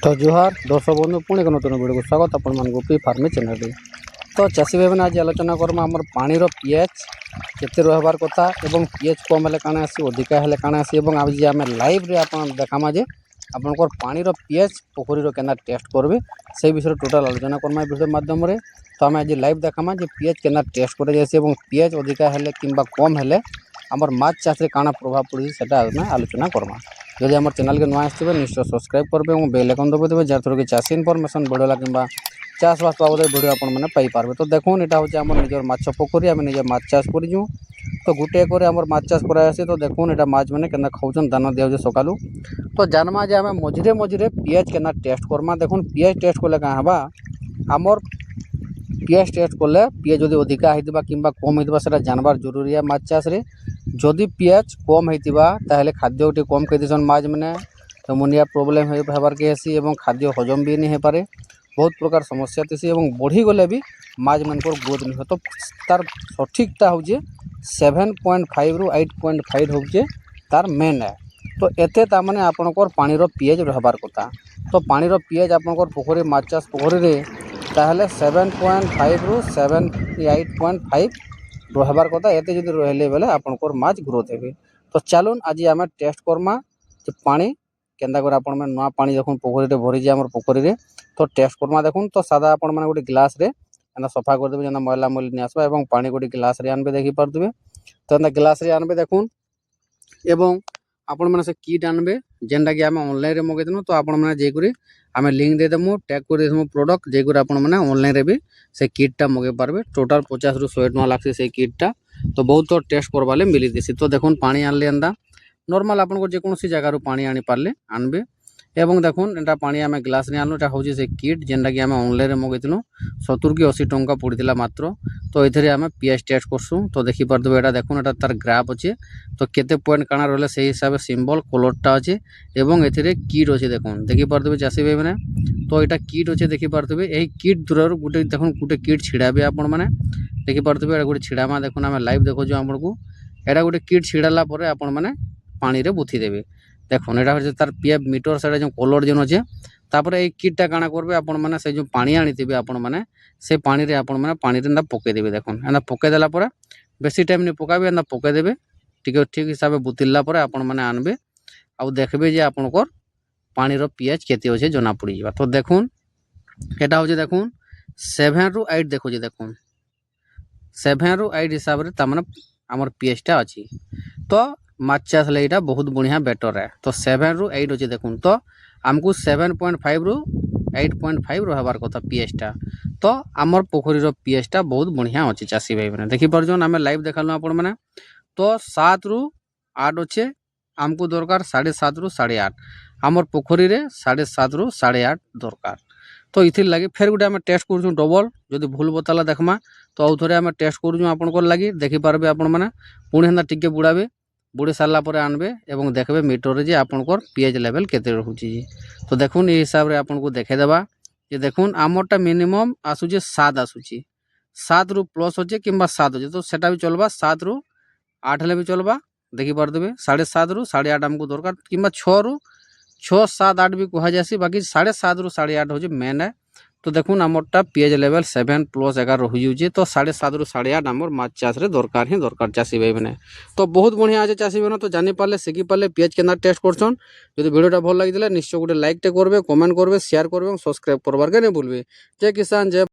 तो जुहार दर्शक बंधु पुणी एक नूतन वीडियो को स्वागत आपण पी फार्मी चैनल। तो चाषी भाई मैंने आज आलोचना करमा आम पानी पीएच केते रहबार कथा एवं पीएच कम हेले काଣା आसी अधिका हेले काଣା आसी एवं आज आम लाइव रे आपण देखामा जे आपनकर पानी पीएच पोखरी केना टेस्ट करबे से विषय टोटाल आलोचना करमा वीडियो माध्यम रे। तो आम आज लाइव देखामा जे पीएच केना टेस्ट करे जायसी एवं पीएच अधिका हेले किंबा कम हेले आमर माछ चाष रे काଣା प्रभाव पड़ी सेटा आलोचना करमा। जदि आम चैनल के नुआ आसते निश्चय सब्सक्राइब करेंगे और बेल आइकन दबाइदेवे जार थ्रू कि चाषी इनफॉरमेशन बढ़ला कि चाषबास बाबद वीडियो आपने पाइपारे। तो देखो यहाँ हूँ आम निजर माछ पोखरी आम निजे माछ चाष करूँ। तो गोटे एकर आम माछ चाष करासी। तो देखो यहाँ माछ मैंने के खाऊन दाना दिया सकालू। तो जानमा जे आम मझे मझे पीएच के टेस्ट करमा। देखो पीएच टेस्ट कले क्या हवा आमर पीएच टेस्ट कले पीएच जदि अधिका होता कि कम होता जानवर जरूरी है माछ चाष रे। जदि पीएच कम होता ताहले खाद्य टे कम खाइदेसन माछ मैंने अमोनिया प्रोब्लेम होबार के हेसी एवं खाद्य हजम भी नहीं हो पारे बहुत प्रकार समस्या थी और बढ़ी गले भी माछ मानकर ग्रोथ नहीं हो। तो तार सठिकटा हूँ 7.5 रु 8.5 हूँ तार मेन है। तो एते तामाने आपनकर पानी पीएच रहबार कथा। तो पानी पीएच आपनकर पोखरी माछ चाष पोखरी ताहले 7.5 रु 8.5 रहबार कथा। एते जदि रहले बेले आपनकर माछ ग्रोथ हेबे। तो चलून आज आम टेस्ट करमा जे पानी केन्दा कर आपण में नुआ पानी देखुन पोखरी भरी जाए आम पोखरी रे। तो टेस्ट करमा देखुन। तो सादा आपण मैंने गोटे ग्लास रे एना सफा करदेवे जेना मैला मैली नहीं आसबा एवं पानी गोटे ग्लास रे आनबे देखि पारदे। तो एना ग्लास रे आनबे देखुन एवं आपण मैंने से किट आनबे जेनटा कि आम ऑनलाइन रे मगेदनु। तो आपण मैंने जेकुरी आम लिंक दे देमु टैग कर देमु प्रोडक्ट जेकुरी आपण मैंने ऑनलाइन रे भी से किटटा मगे पारबे। टोटाल 50 रु 100 टका लागसी से किटटा। तो बहुत टेस्ट करवाले मिली देसी। तो देखुन पानी आनले एंदा नॉर्मल आपन जेकोसी जगार पानी आनी पारे आनबे एवं देखुन एटा पानी आम ग्लास रे आनु। एटा हूँ से किट जेनटा कि आम ऑनलाइन रे मगेलु 70 कि 80 टंका पड़ता मात्र। तो ये आम पीएच टेस्ट करसुँ। तो देखी पारदे एटा देखुन एटा तार ग्राफ अच्छे। तो केते पॉइंट काଣା रहा से हिसाब से सिंबल कलरटा अच्छे एवं ए किट अच्छे देखुन देखी पारदे चाषी भाई मैंने। तो यहाँ किट अच्छे देखी पारदे यही किट दूर गोटे देखुन गोटे किट छिड़ाबे आपण मैंने देखी पारदे गोटे छिड़ामा देखुन आम लाइव देखो आपण को एटा गोटे किट छिड़ाला आपण मैंने पानी रे बुथी देबे। देखुन एटा होचे तार पीएफ मीटर से जो कलर जो अच्छे तापर ये किटटा काଣା करबे आपण मैंने से जो पानी आनीथिबे आपण मैंने से पानी रे आपण मैंने पानी रे पकई देबे। देखुन एना पकई देला परे बेसी टाइम नहीं पकाबे एना पकई देबे ठीक हिसाब से बुतिला परे आपण मैंने आनबे आ देखबे जे आपनकर पानी पीएच केते होचे जना पड़ी जाबा। तो देखुन एटा होचे देखुन 7 रु 8 देखो देखुन 7 रु 8 हिसाब से तार माने हमर पीएचटा अछि। तो माछ चाष लईटा बहुत बढ़िया बेटर है। तो 7 रु 8 अच्छे देखुन। तो आमको 7.5 रु 8.5 रहबार कथा पीएचटा। तो आमर पोखरी पीएचटा बहुत बढ़िया अच्छे चाषी भाई मैंने देखी पार्जन आम लाइव देखालु आपण मैंने। तो 7 रु 8 अच्छे आमको दरकार 7.5 रु 8.5 आमर पोखरी रे 7.5 रु 8.5 दरकार। तो इथिर लगे फेर गोटे आम टेस्ट करूँ डबल जदि भूल बताला देखमा। तो आउ थे आम टेस्ट करूँ आपनकर लगी देखी पारबे आपण मैंने पुणी हेन्ता टिके बुड़ाबे बुड़ी सारा पर आनबे एवं देखबे मीटर जे आपनकर पीएच लेवल केते रहउची। तो देखुन ये हिसाब रे आपनको देखेदेबा जे देखुन आमरटा मिनिमम आसुचे 7 आसुची 7 रु प्लस होचे किंबा 7 होचे। तो सेटा भी चलबा 7 रु 8 ले भी चलबा देखी पारदेबे 7.5 रु 8.5 हमको दरकार किंबा 6 रु 6 7 8 भी कहा जासी बाकी 7.5 रु 8.5 होचे मेन है। तो देखुन आमरटा पीएच लेवल 7 प्लस एगार रही जाऊे। तो 7.5 रु 8.5 आमर माछ चाष रे दरकार ही दरकार चाषी भाई मैंने। तो बहुत बढ़िया अच्छे चाषी भाई तो जानी पारे शिखी पारे पीएच के टेस्ट करछन। जो वीडियोटा भल लगी निश्चय गोटे लाइक टे करबे कमेंट करबे शेयर करबे सब्सक्राइब करबार के नहीं भूलबे। जय किसान जय।